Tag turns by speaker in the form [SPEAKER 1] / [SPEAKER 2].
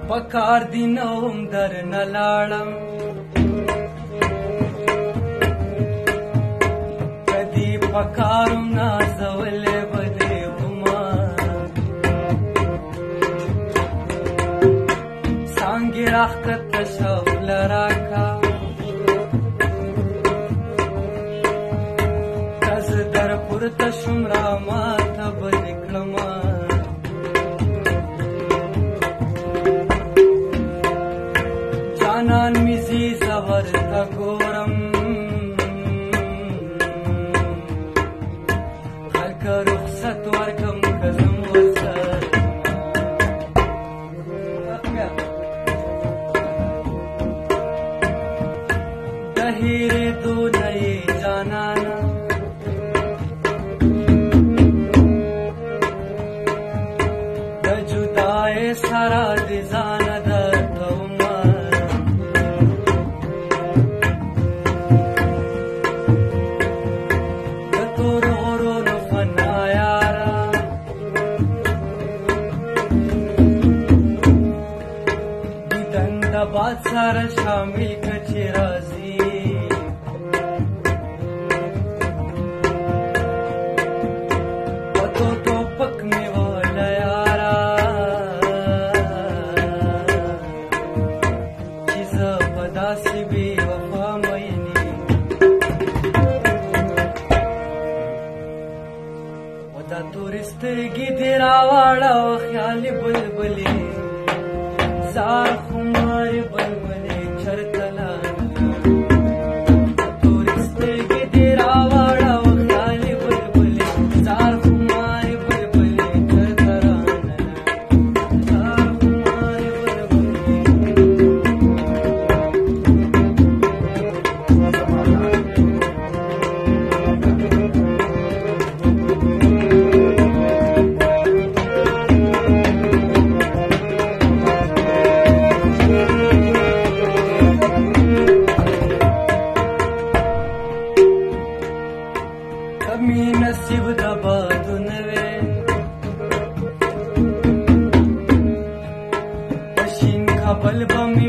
[SPEAKER 1] پکار دی نوم در نلاړم کدی پکارم نازولې بدې وما څانګې راښکته شوله راکا که زه در پورته شوم راماته به دې کړمه جانان می زی زور تا ګورم هلکه رخصت ورکم که زم ورسره د هېرېدو نه یې جانانه د جدای سره د ځانه درته باد سره شامل کچې راځي پتو ټوپک مې وله یاره چې زه په داسې بې وفا مینې و دا تورې سترګې دې راواړوه خیالي بلبلې زار خماري بلبلې چرته لاړه تورې سترګې دې راواړوه خیالي بلبلې زار خماري بلبلې چرته رانه زار خماري کمی نصیب د بادو نه وې په شین کابل به مې